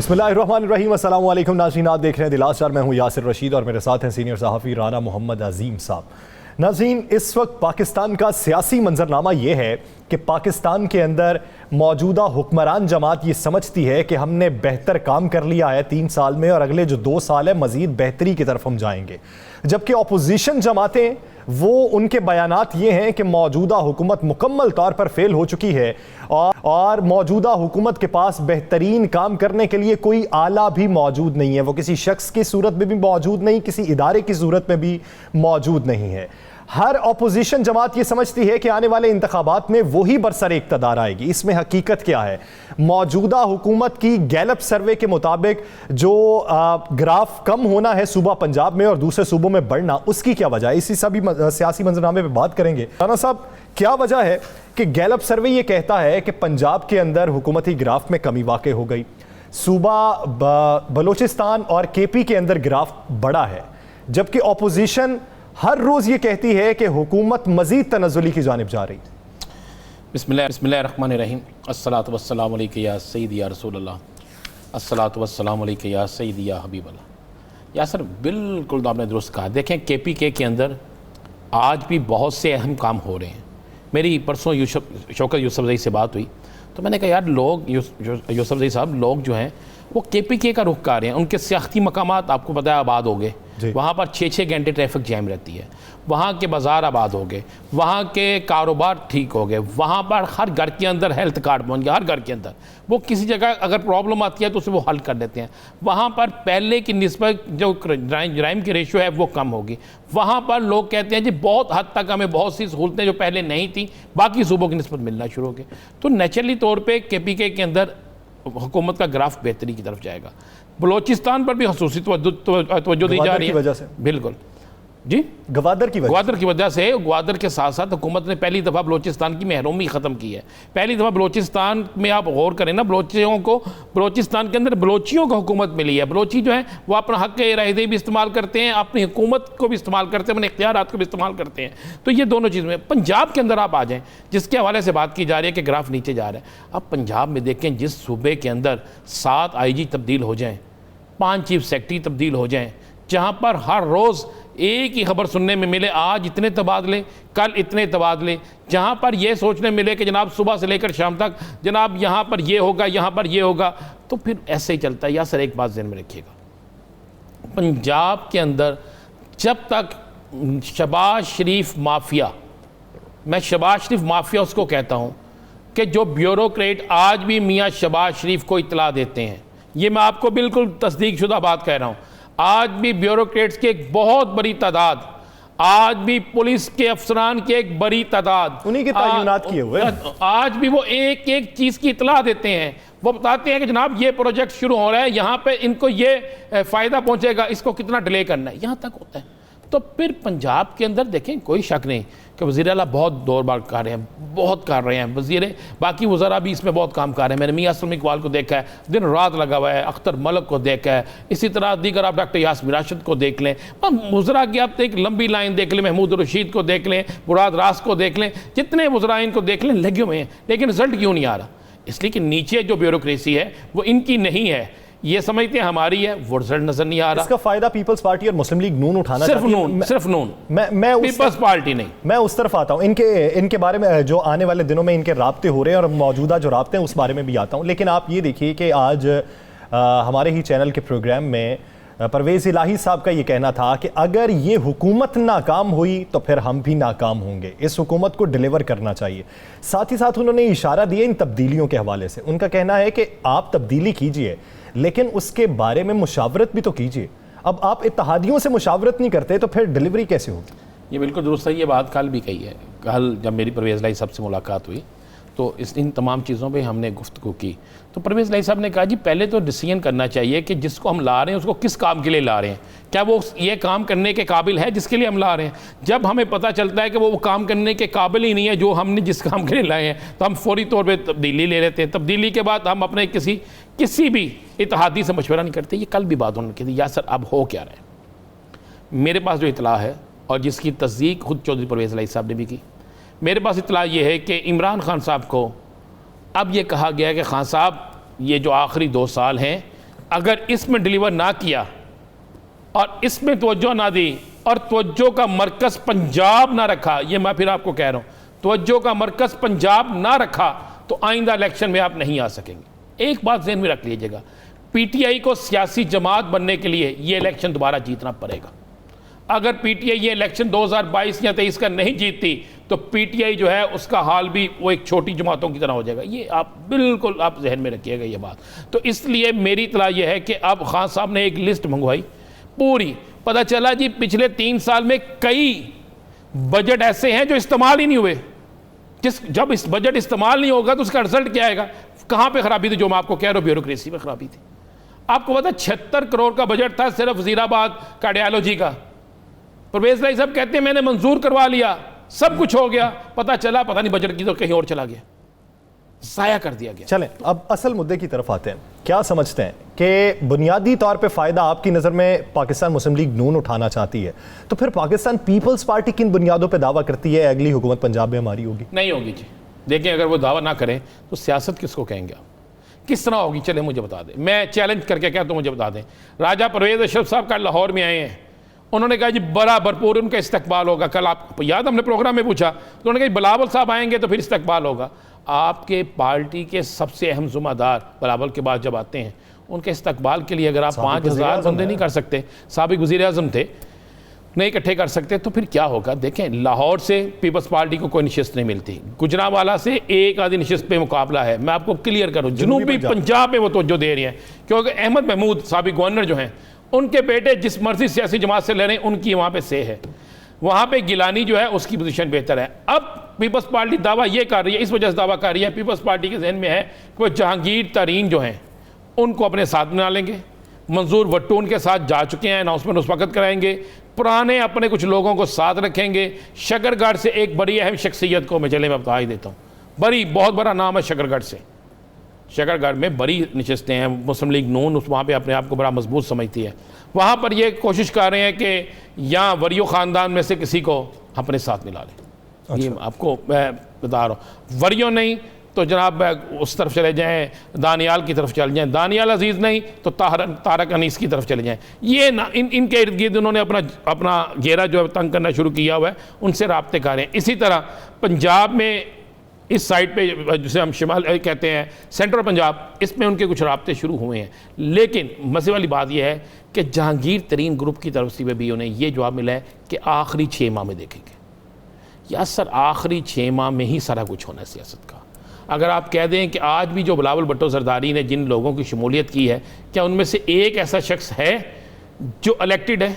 बिस्मिल्लाहिर्रहमानिर्रहीम, अस्सलाम वालेकुम नाज़रीन, आप देख रहे हैं दिल आज़ार। मैं हूँ यासिर रशीद और मेरे साथ हैं सीनियर सहाफ़ी राना मोहम्मद अजीम साहब। नाज़रीन, इस वक्त पाकिस्तान का सियासी मंजरनामा ये है कि पाकिस्तान के अंदर मौजूदा हुक्मरान जमात ये समझती है कि हमने बेहतर काम कर लिया है 3 साल में और अगले जो 2 साल है मज़ीद बेहतरी की तरफ हम जाएंगे, जबकि अपोजिशन जमातें वो उनके बयानात ये हैं कि मौजूदा हुकूमत मुकम्मल तौर पर फेल हो चुकी है और मौजूदा हुकूमत के पास बेहतरीन काम करने के लिए कोई आला भी मौजूद नहीं है। वो किसी शख्स की सूरत में भी मौजूद नहीं, किसी इदारे की सूरत में भी मौजूद नहीं है। हर अपोजिशन जमात ये समझती है कि आने वाले इंतखाबात में वही बरसर इक़्तिदार आएगी। इसमें हकीकत क्या है? मौजूदा हुकूमत की गैलप सर्वे के मुताबिक जो ग्राफ कम होना है सूबा पंजाब में और दूसरे सूबों में बढ़ना, उसकी क्या वजह है? इसी सभी सियासी मंजरनामे पे बात करेंगे। राना साहब, क्या वजह है कि गैलप सर्वे ये कहता है कि पंजाब के अंदर हुकूमती ग्राफ में कमी वाक़ई हो गई, सूबा बलोचिस्तान और KP के अंदर ग्राफ बढ़ा है, जबकि अपोजिशन हर रोज़ ये कहती है कि हुकूमत मज़ीद तनज़्ज़ुली की जानिब जा रही। बिस्मिल्लाहिर्रहमानिर्रहीम, अस्सलातु वस्सलामु अलैका या सय्यदी या रसूलल्लाह, अस्सलातु वस्सलामु अलैका या सय्यदी या हबीबल्लाह। या सर, बिल्कुल आपने दुरुस्त कहा। देखें, KPK के अंदर आज भी बहुत से अहम काम हो रहे हैं। मेरी परसों शौकत यूसुफजई से बात हुई तो मैंने कहा, यार लोग यूसुफजई साहब, लोग जो हैं वो KPK का रुख कर रहे हैं। उनके सियासती मकामात आपको पता है आबाद हो गए, वहाँ पर 6-6 घंटे ट्रैफिक जैम रहती है, वहाँ के बाज़ार आबाद हो गए, वहाँ के कारोबार ठीक हो गए, वहाँ पर हर घर के अंदर हेल्थ कार्ड पहुँच गया, हर घर के अंदर। वो किसी जगह अगर प्रॉब्लम आती है तो उसे वो हल कर देते हैं। वहाँ पर पहले की निस्बत जो क्राइम की रेशियो है वो कम होगी। वहाँ पर लोग कहते हैं जी बहुत हद तक हमें बहुत सी सहूलतें जो पहले नहीं थी बाकी सूबों की निस्बत मिलना शुरू हो गई। तो नेचुरली तौर पर KPK के अंदर हुकूमत का ग्राफ बेहतरी की तरफ जाएगा। बलोचिस्तान पर भी खसूसी तवज्जो दी जा रही है वजह से। बिल्कुल जी, गवादर की वजह से। गवादर के साथ साथ हुकूमत ने पहली दफ़ा बलोचिस्तान की महरूमी ख़त्म की है। पहली दफ़ा बलोचिस्तान में आप गौर करें ना, बलोचिस्तान के अंदर बलोचियों को हुकूमत मिली है। बलोची जो है वो अपना हक़ रायदही भी इस्तेमाल करते हैं, अपनी हुकूमत को भी इस्तेमाल करते हैं, अपने इख्तियारात को भी इस्तेमाल करते हैं। तो ये दोनों चीज़ में पंजाब के अंदर आप आ जाएँ, जिसके हवाले से बात की जा रही है कि ग्राफ नीचे जा रहा है। अब पंजाब में देखें, जिस सूबे के अंदर 7 IG तब्दील हो जाएँ, 5 चीफ सेक्रेटरी तब्दील हो जाएँ, जहाँ पर हर रोज़ एक ही खबर सुनने में मिले, आज इतने तबादले, कल इतने तबादले, जहाँ पर यह सोचने मिले कि जनाब सुबह से लेकर शाम तक जनाब यहाँ पर ये होगा, यहाँ पर ये होगा, तो फिर ऐसे ही चलता है। या सर, एक बात ज़हन में रखिएगा, पंजाब के अंदर जब तक शहबाज शरीफ माफिया, मैं शहबाज शरीफ माफिया उसको कहता हूँ कि जो ब्यूरोक्रेट आज भी मियाँ शहबाज शरीफ को इतला देते हैं, ये मैं आपको बिल्कुल तस्दीक शुदा बात कह रहा हूँ, आज भी ब्यूरोक्रेट्स की एक बहुत बड़ी तादाद, आज भी पुलिस के अफसरान की एक बड़ी तादाद, उन्हीं के तयनात किए हुए, आज भी वो एक एक चीज़ की इतला देते हैं। वो बताते हैं कि जनाब ये प्रोजेक्ट शुरू हो रहा है, यहाँ पे इनको ये फ़ायदा पहुँचेगा, इसको कितना डिले करना है, यहाँ तक होता है। तो फिर पंजाब के अंदर देखें, कोई शक नहीं कि वज़ीर आला बहुत दौर बार कर रहे हैं, बहुत कर रहे हैं वज़ीर, बाकी वज़रा भी इसमें बहुत काम कर रहे हैं। मैंने मियां असलम इकबाल को देखा है, दिन रात लगा हुआ है, अख्तर मलक को देखा है, इसी तरह दीगर आप डॉक्टर यासमीन राशिद को देख लें, वज़रा की आप एक लंबी लाइन देख लें, महमूद रशीद को देख लें, मुराद रास को देख लें, जितने वज़रा इनको देख लें, लगे हुए हैं। लेकिन रिजल्ट क्यों नहीं आ रहा? इसलिए कि नीचे जो ब्यूरोक्रेसी है वो इनकी नहीं है, ये समझते हैं हमारी है, वो रिजल्ट नजर नहीं आ रहा। इसका फायदा पीपल्स पार्टी और मुस्लिम लीग नून उठाना सिर्फ नून, मैं पीपल्स पार्टी नहीं। मैं उस तरफ आता हूँ, इनके बारे में जो आने वाले दिनों में इनके राब्ते हो रहे हैं और मौजूदा जो राब्ते हैं उस बारे में भी आता हूँ। लेकिन आप ये देखिए कि आज हमारे ही चैनल के प्रोग्राम में परवेज़ इलाही साहब का ये कहना था कि अगर ये हुकूमत नाकाम हुई तो फिर हम भी नाकाम होंगे, इस हुकूमत को डिलीवर करना चाहिए। साथ ही साथ उन्होंने इशारा दिया इन तब्दीलियों के हवाले से। उनका कहना है कि आप तब्दीली कीजिए लेकिन उसके बारे में मुशावरत भी तो कीजिए। अब आप इत्तेहादियों से मुशावरत नहीं करते तो फिर डिलीवरी कैसे होगी? ये बिल्कुल दुरुस्त है, ये बात कल भी कही है। कल जब मेरी परवेज़ इलाही साहब से मुलाकात हुई तो इन तमाम चीज़ों पे हमने गुफ्तगू की। तो परवेज़ इलाही साहब ने कहा, जी पहले तो डिसीजन करना चाहिए कि जिसको हम ला रहे हैं उसको किस काम के लिए ला रहे हैं, क्या वो ये काम करने के काबिल है जिसके लिए हम ला रहे हैं। जब हमें पता चलता है कि वो काम करने के काबिल ही नहीं है जो हमने जिस काम के लिए लाए हैं, तो हम फौरी तौर पर तब्दीली ले लेते हैं। तब्दीली के बाद हम अपने किसी भी इत्तेहादी से मशवरा नहीं करते। ये कल भी बात उन्होंने की थी, या सर अब हो क्या रहा है। मेरे पास जो इतला है और जिसकी तस्दीक खुद चौधरी परवेज़ इलाही साहब ने भी की, मेरे पास इतला ये है कि इमरान खान साहब को अब ये कहा गया कि खान साहब ये जो आखिरी 2 साल हैं अगर इसमें डिलीवर ना किया और इसमें तवज्जो ना दी और तवज्जो का मरकज़ पंजाब ना रखा, ये मैं फिर आपको कह रहा हूँ, तवज्जो का मरकज़ पंजाब ना रखा तो आइंदा इलेक्शन में आप नहीं आ सकेंगे। एक बात ज़हन में रख लीजिएगा, पीटीआई को सियासी जमात बनने के लिए ये इलेक्शन दोबारा जीतना पड़ेगा। अगर पीटीआई ये इलेक्शन 2022 या 23 का नहीं जीतती तो पीटीआई जो है उसका हाल भी वो एक छोटी जमातों की तरह हो जाएगा। ये आप बिल्कुल आप जहन में रखिएगा ये बात। तो इसलिए मेरी इत्तला ये है कि अब खान साहब ने एक लिस्ट मंगवाई पूरी, पता चला जी पिछले 3 साल में कई बजट ऐसे हैं जो इस्तेमाल ही नहीं हुए। जब इस बजट इस्तेमाल नहीं होगा तो उसका रिजल्ट क्या आएगा? कहाँ पे खराबी थी? जो मैं आपको कह रहा हूँ, ब्यूरोक्रेसी में खराबी थी। आपको पता 76 करोड़ का बजट था सिर्फ वजीराबाद कार्डियोलॉजी का। परवेज भाई साहब कहते हैं मैंने मंजूर करवा लिया, सब कुछ हो गया, पता चला पता नहीं बजट की तो कहीं और चला गया, जाया कर दिया गया। चलें अब असल मुद्दे की तरफ आते हैं। क्या समझते हैं कि बुनियादी तौर पे फायदा आपकी नज़र में पाकिस्तान मुस्लिम लीग नून उठाना चाहती है, तो फिर पाकिस्तान पीपल्स पार्टी किन बुनियादों पे दावा करती है अगली हुकूमत पंजाब में हमारी होगी? नहीं होगी जी। देखिए अगर वो दावा ना करें तो सियासत किसको कहेंगे आप? किस तरह होगी? चले मुझे बता दें, मैं चैलेंज करके कहता हूँ, मुझे बता दें। राजा परवेज अशरफ साहब कल लाहौर में आए हैं, उन्होंने कहा जी बड़ा भरपूर उनका इस्तकबाल होगा। कल आप याद हमने प्रोग्राम में पूछा तो उन्होंने कहा बिलावल साहब आएंगे तो फिर इस्तकबाल होगा। आपके पार्टी के सबसे अहम जुम्मेदार बिलावल के बाद जब आते हैं, उनके इस्तकबाल के लिए अगर आप 5000 बंदे नहीं कर सकते, साबिक वज़ीर आज़म थे, नहीं इकट्ठे कर सकते तो फिर क्या होगा? देखें लाहौर से पीपल्स पार्टी को कोई नशिस्त नहीं मिलती, गुजरांवाला से एक आधी नशिस्त पे मुकाबला है। मैं आपको क्लियर करूँ, जनूबी पंजाब में वो तवज्जो दे रही हैं क्योंकि अहमद महमूद साबिक गवर्नर जो हैं उनके बेटे जिस मर्जी सियासी जमात से लड़ रहे हैं उनकी वहाँ पे से है, वहाँ पे गिलानी जो है उसकी पोजीशन बेहतर है। अब पीपल्स पार्टी दावा ये कर रही है, इस वजह से दावा कर रही है, पीपल्स पार्टी के जहन में है कि वो जहांगीर तरीन जो हैं उनको अपने साथ बना लेंगे। मंजूर भट्टू उनके साथ जा चुके हैं, अनाउंसमेंट उस वक्त कराएंगे। पुराने अपने कुछ लोगों को साथ रखेंगे। शकरगढ़ से एक बड़ी अहम शख्सियत को मैं चले मैं बता ही देता हूँ, बड़ी बहुत बड़ा नाम है शकरगढ़ से। शकरगढ़ में बड़ी नशस्तें हैं, मुस्लिम लीग नून उस वहाँ पे अपने आप को बड़ा मजबूत समझती है। वहाँ पर ये कोशिश कर रहे हैं कि यहाँ वरियो ख़ानदान में से किसी को अपने साथ मिला लें। अच्छा। ये आपको मैं बता रहा हूँ, वरियो नहीं तो जनाब उस तरफ चले जाएं, दानियाल की तरफ चले जाएं, दानियाल अजीज़ नहीं तो तारक अनीस की तरफ चले जाएं। ये ना इनके इर्द गिर्द उन्होंने अपना घेरा जो है तंग करना शुरू किया हुआ है, उनसे राब्ते कर रहे हैं। इसी तरह पंजाब में इस साइड पे जिसे हम शिमाल कहते हैं सेंट्रल पंजाब, इसमें उनके कुछ राब्ते शुरू हुए हैं। लेकिन मज़े वाली बात यह है कि जहांगीर तरीन ग्रुप की तरफ से भी उन्हें ये जवाब मिला है कि आखिरी 6 माह में देखेंगे। या सर आखिरी 6 माह में ही सारा कुछ होना है सियासत का। अगर आप कह दें कि आज भी जो बिलावल भुट्टो जरदारी ने जिन लोगों की शमूलियत की है, क्या उनमें से एक ऐसा शख्स है जो इलेक्टेड है?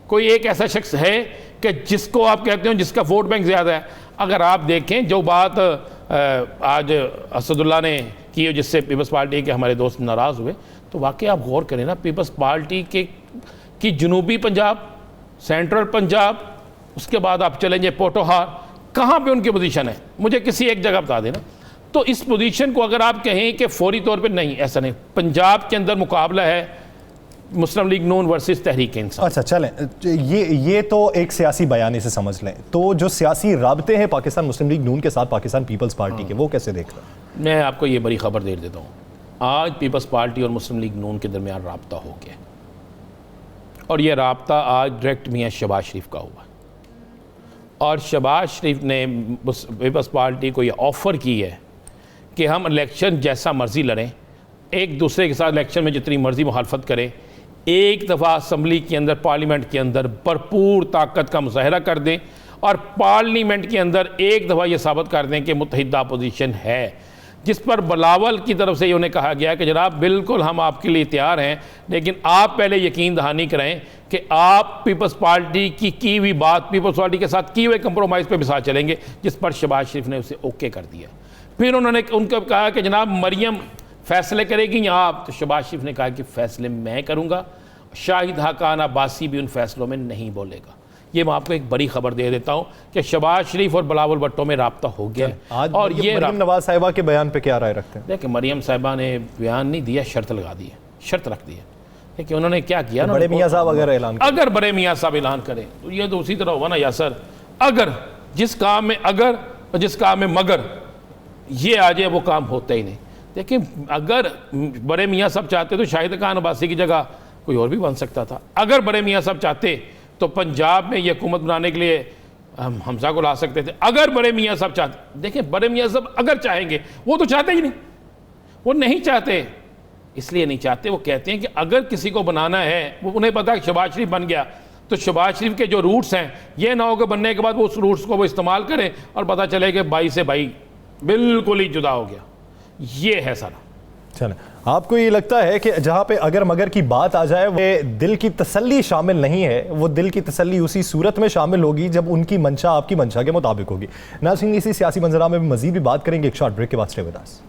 कोई एक ऐसा शख्स है कि जिसको आप कहते हो जिसका वोट बैंक ज़्यादा है? अगर आप देखें जो बात आज असदुल्ला ने की जिससे पीपल्स पार्टी के हमारे दोस्त नाराज़ हुए, तो वाकई आप गौर करें ना, पीपल्स पार्टी की जनूबी पंजाब, सेंट्रल पंजाब, उसके बाद आप चलें जाए पोटोहार, कहाँ पे उनकी पोजीशन है? मुझे किसी एक जगह बता देना। तो इस पोजीशन को अगर आप कहें कि फौरी तौर पे नहीं, ऐसा नहीं। पंजाब के अंदर मुकाबला है मुस्लिम लीग नून वर्सेस तहरीक इंसाफ। अच्छा चलें, ये तो एक सियासी बयानी से समझ लें, तो जो सियासी राब्ते हैं पाकिस्तान मुस्लिम लीग नून के साथ पाकिस्तान पीपल्स पार्टी के, वो कैसे देख रहे हैं? मैं आपको ये बड़ी खबर दे देता हूँ, आज पीपल्स पार्टी और मुस्लिम लीग नून के दरमियान राब्ता हो गया, और ये राब्ता आज डायरेक्ट मियाँ शहबाज शरीफ का हुआ। और शहबाज शरीफ ने पीपल्स पार्टी को ये ऑफ़र की है कि हम इलेक्शन जैसा मर्ज़ी लड़ें, एक दूसरे के साथ इलेक्शन में जितनी मर्ज़ी मुखालफत करें, एक दफ़ा असम्बली के अंदर पार्लियामेंट के अंदर भरपूर ताकत का मुजाहरा कर दें और पार्लियामेंट के अंदर एक दफ़ा ये साबित कर दें कि मुत्तहिदा अपोजिशन है। जिस पर बिलावल की तरफ से उन्हें कहा गया कि जनाब बिल्कुल हम आपके लिए तैयार हैं, लेकिन आप पहले यकीन दहानी कराएं कि आप पीपल्स पार्टी की हुई बात पीपल्स पार्टी के साथ की हुए कंप्रोमाइज़ पे भी साथ चलेंगे, जिस पर शहबाज शरीफ ने उसे ओके कर दिया। फिर उन्होंने उनको कहा कि जनाब मरियम फैसले करेगी या आप? तो शहबाज शरीफ ने कहा कि फ़ैसले मैं करूँगा, शाहिद हकान अब्बासी भी उन फैसलों में नहीं बोलेगा। ये मैं आपको एक बड़ी खबर दे देता हूँ कि शहबाज शरीफ और बिलावल भुट्टो में राब्ता हो गया। आज और ये मरियम नवाज साहिबा के बयान पे क्या राय रखते हैं? देखिए मरियम साहिबा ने बयान नहीं दिया, शर्त लगा दी है, शर्त रख दी है। देखिए उन्होंने क्या किया ना, बड़े मियाँ साहब अगर बड़े मियाँ साहब ऐलान करें तो ये तो उसी तरह होगा ना यासर, अगर जिस काम में अगर और जिस काम में मगर ये आ जाए वो काम होता ही नहीं। देखिए, अगर बड़े मियाँ साहब चाहते तो शाहिद खान अब्बासी की जगह कोई और भी बन सकता था। अगर बड़े मियाँ साहब चाहते तो पंजाब में ये हुकूमत बनाने के लिए हम हमजा को ला सकते थे। अगर बड़े मियाँ साहब चाहते, देखिए बड़े मियाँ साहब अगर चाहेंगे, वो तो चाहते ही नहीं, वो नहीं चाहते। इसलिए नहीं चाहते, वो कहते हैं कि अगर किसी को बनाना है, वो उन्हें पता है शहबाज शरीफ बन गया तो शहबाज शरीफ के जो रूट्स हैं, ये ना हो कि बनने के बाद वो उस रूट्स को वो इस्तेमाल करें और पता चले कि भाई से भाई बिल्कुल ही जुदा हो गया। ये है सारा। चलो, आपको ये लगता है कि जहां पे अगर मगर की बात आ जाए, वो दिल की तसल्ली शामिल नहीं है, वो दिल की तसल्ली उसी सूरत में शामिल होगी जब उनकी मंशा आपकी मंशा के मुताबिक होगी। नाज़रीन, इसी सियासी मंजरा में मजीद भी बात करेंगे एक शॉर्ट ब्रेक के बाद। Stay with us.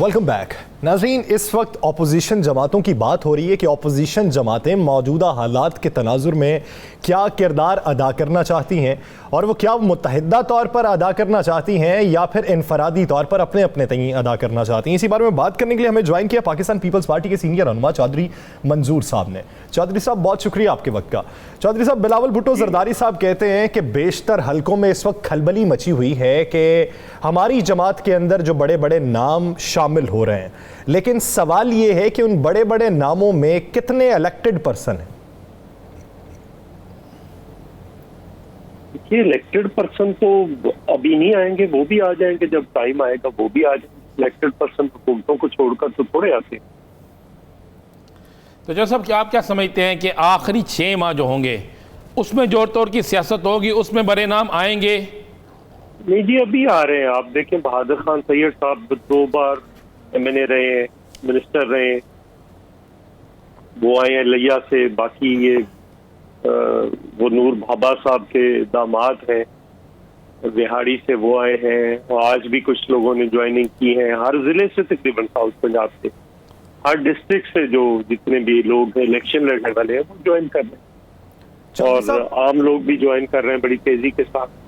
Welcome back. नाज़रीन, इस वक्त अपोजिशन जमातों की बात हो रही है कि अपोजिशन जमातें मौजूदा हालात के तनाजुर में क्या किरदार अदा करना चाहती हैं, और वो क्या मुत्तहिदा तौर पर अदा करना चाहती हैं या फिर इनफरादी तौर पर अपने अपने तय अदा करना चाहती हैं। इसी बारे में बात करने के लिए हमें ज्वाइन किया पाकिस्तान पीपल्स पार्टी के सीनियर रहनुमा चौधरी मंजूर साहब ने। चौधरी साहब, बहुत शुक्रिया आपके वक्त का। चौधरी साहब, बिलावल भुट्टो जरदारी साहब कहते हैं कि बेशतर हलकों में इस वक्त खलबली मची हुई है कि हमारी जमात के अंदर जो बड़े बड़े नाम शामिल हो रहे हैं, लेकिन सवाल ये है कि उन बड़े बड़े नामों में कितने इलेक्टेड पर्सन हैं। देखिए, इलेक्टेड पर्सन तो अभी नहीं आएंगे, वो भी आ जाएंगे जब टाइम आएगा, वो भी आ जाएंगे। इलेक्टेड पर्सन हुकूमतों को छोड़कर तो थोड़े आते हैं। तो जो साहब, क्या आप क्या समझते हैं कि आखिरी 6 माह जो होंगे उसमें जोर तोड़ की सियासत होगी, उसमें बड़े नाम आएंगे? नहीं जी, अभी आ रहे हैं। आप देखें, बहादुर खान सैयद साहब 2 बार MNA रहे हैं, मिनिस्टर रहे हैं, वो आए हैं लिया से। बाकी ये वो नूर भाबा साहब के दामाद हैं, बिहाड़ी से वो आए हैं, और आज भी कुछ लोगों ने ज्वाइनिंग की है हर जिले से, तकरीबन साउथ पंजाब से, हर डिस्ट्रिक्ट से जो जितने भी लोग इलेक्शन लड़ने वाले हैं वो ज्वाइन कर रहे हैं, और आम लोग भी ज्वाइन कर रहे हैं बड़ी तेजी के साथ।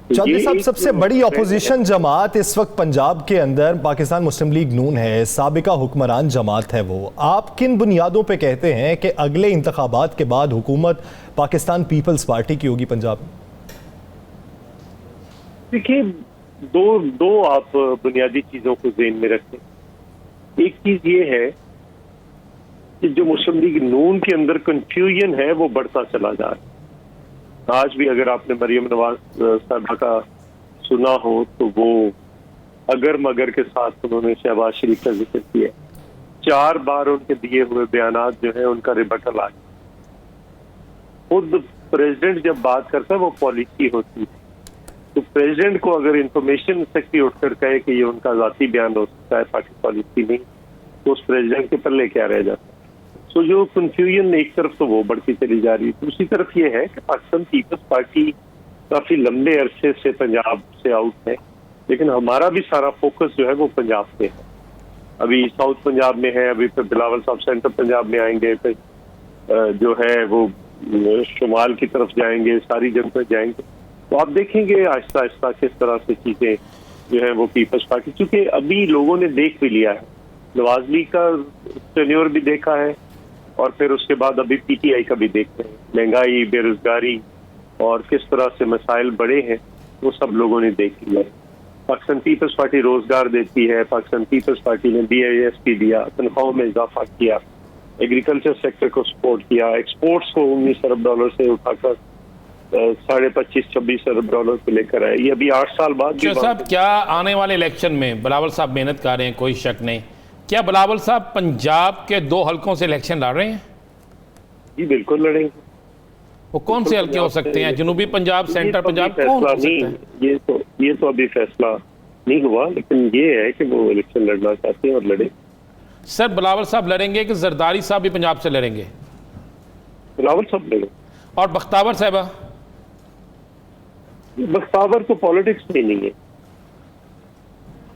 चौधरी साहब, सबसे बड़ी अपोजिशन जमात इस वक्त पंजाब के अंदर पाकिस्तान मुस्लिम लीग नून है, साबिका हुक्मरान जमात है वो। आप किन बुनियादों पे कहते हैं कि अगले इंतखाबात के बाद हुकूमत पाकिस्तान पीपल्स पार्टी की होगी पंजाब में? देखिए, दो आप बुनियादी चीजों को ज़हन में रखें। एक चीज ये है कि जो मुस्लिम लीग नून के अंदर कंफ्यूजन है वो बढ़ता चला जा रहा है। आज भी अगर आपने मरियम नवाज साहबा का सुना हो तो वो अगर मगर के साथ उन्होंने शहबाज शरीफ का जिक्र किया। 4 बार उनके दिए हुए बयानात जो है उनका रिबटल आ गया। खुद प्रेसिडेंट जब बात करता है वो पॉलिसी होती है, तो प्रेसिडेंट को अगर इंफॉर्मेशन सेक्रेटरी उठकर कहे कि ये उनका जाती बयान हो सकता है, पार्टी पॉलिसी नहीं, तो उस प्रेसिडेंट के पल्ले क्या रह जाता है। तो जो कंफ्यूजन एक तरफ तो वो बढ़ती चली जा रही है, दूसरी तरफ ये है कि पाकिस्तान पीपल्स पार्टी काफी लंबे अरसे से पंजाब से आउट है, लेकिन हमारा भी सारा फोकस जो है वो पंजाब पे है। अभी साउथ पंजाब में है, अभी फिर बिलावल साहब सेंट्रल पंजाब में आएंगे, फिर जो है वो शुमाल की तरफ जाएंगे, सारी जगह जाएंगे। तो आप देखेंगे आहिस्ता आहिस्ता किस तरह से चीजें जो है वो पीपल्स पार्टी, क्योंकि अभी लोगों ने देख भी लिया है, नवाज लीग का टेन्योर भी देखा है, और फिर उसके बाद अभी PTI का भी देखते हैं। महंगाई, बेरोजगारी और किस तरह से मसाइल बड़े हैं वो सब लोगों ने देख लिया है। पाकिस्तान पीपल्स पार्टी रोजगार देती है, पाकिस्तान पीपल्स पार्टी ने BISP दिया, तनख्वाहों में इजाफा किया, एग्रीकल्चर सेक्टर को सपोर्ट किया, एक्सपोर्ट्स को $19 अरब से उठाकर $25-26 अरब पे लेकर आए। ये अभी 8 साल बाद। साहब, क्या आने वाले इलेक्शन में बिलावल साहब मेहनत कर रहे हैं, कोई शक नहीं, क्या बिलावल साहब पंजाब के 2 हलकों से इलेक्शन लड़ रहे हैं? जी बिल्कुल लड़ेंगे। वो कौन से हल्के हो सकते हैं? जनूबी पंजाब, सेंट्रल पंजाब, कौन हो सकते हैं? ये तो अभी फैसला नहीं हुआ, लेकिन ये है कि वो इलेक्शन लड़ना चाहते हैं और लड़े। सर, बिलावल साहब लड़ेंगे कि जरदारी साहब भी पंजाब से लड़ेंगे? बिलावल साहब लड़ेंगे। और बख्तावर साहबा? बख्तावर तो पॉलिटिक्स में नहीं है।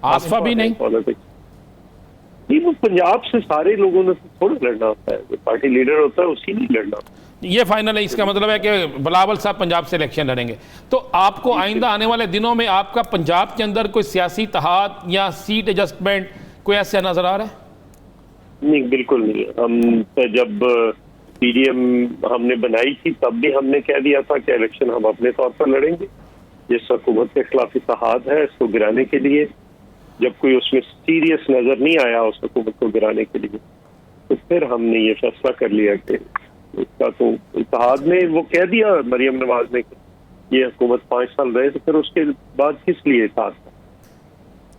आसफा भी नहीं? पॉलिटिक्स नहीं, वो पंजाब से सारे लोगों ने थोड़ा लड़ना होता है, जो पार्टी लीडर होता है उसी ने लड़ना। ये फाइनल है, इसका मतलब है कि बिलावल साहब पंजाब से इलेक्शन लड़ेंगे। तो आपको आइंदा आने वाले दिनों में आपका पंजाब के अंदर कोई सियासी इत्तेहाद या सीट एडजस्टमेंट कोई ऐसा नजर आ रहा है? नहीं, बिल्कुल नहीं। हम तो जब पीडीएम हमने बनाई थी तब भी हमने कह दिया था कि इलेक्शन हम अपने तौर पर लड़ेंगे। जिस हुकूमत के खिलाफ इत्तेहाद है इसको गिराने के लिए, जब कोई उसमें सीरियस नजर नहीं आया उस हुकूमत को गिराने के लिए, तो फिर हमने ये फैसला कर लिया कि इसका तो इत्तेहाद ने वो कह दिया मरियम नवाज ने कि ये हुकूमत 5 साल रहे, तो फिर उसके बाद किस लिए इत्तेहाद था?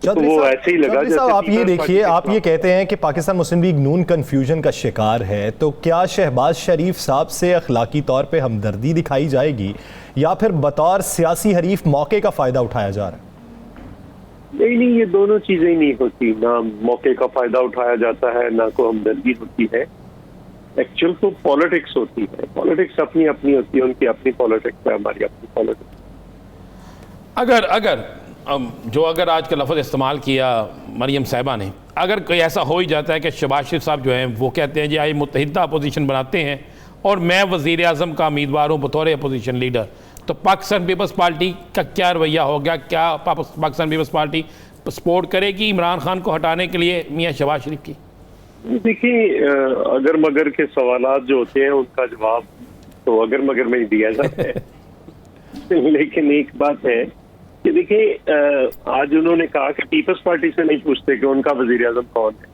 तो वो ऐसे ही लगा। साहब आप ये देखिए, आप ये कहते हैं कि पाकिस्तान मुस्लिम लीग नून कन्फ्यूजन का शिकार है, तो क्या शहबाज शरीफ साहब से अखलाकी तौर पे हमदर्दी दिखाई जाएगी या फिर बतौर सियासी हरीफ मौके का फायदा उठाया जा रहा है? नहीं, ये दोनों चीजें ही नहीं होती। ना मौके का फायदा उठाया जाता है, ना को हमदर्दी होती है। एक्चुअल तो पॉलिटिक्स होती है। पॉलिटिक्स अपनी अपनी होती है, उनकी अपनी पॉलिटिक्स है, हमारी अपनी पॉलिटिक्स। अगर आज का लफ्ज़ इस्तेमाल किया मरियम साहिबा ने, अगर कोई ऐसा हो ही जाता है कि शहबाज शरीफ साहब जो हैं वो कहते हैं जी आइए मुत्तहिदा अपोजिशन बनाते हैं और मैं वज़ीर आज़म का उम्मीदवार हूँ बतौर अपोजिशन लीडर, तो पाकिस्तान पीपल्स पार्टी का क्या रवैया होगा? क्या पाकिस्तान पीपल्स पार्टी सपोर्ट करेगी इमरान खान को हटाने के लिए मियाँ शहबाज शरीफ की? देखिए, अगर मगर के सवालात जो होते हैं उनका जवाब तो अगर मगर में ही दिया जाता है। लेकिन एक बात है कि देखिए, आज उन्होंने कहा कि पीपल्स पार्टी से नहीं पूछते कि उनका वजीर आजम कौन है।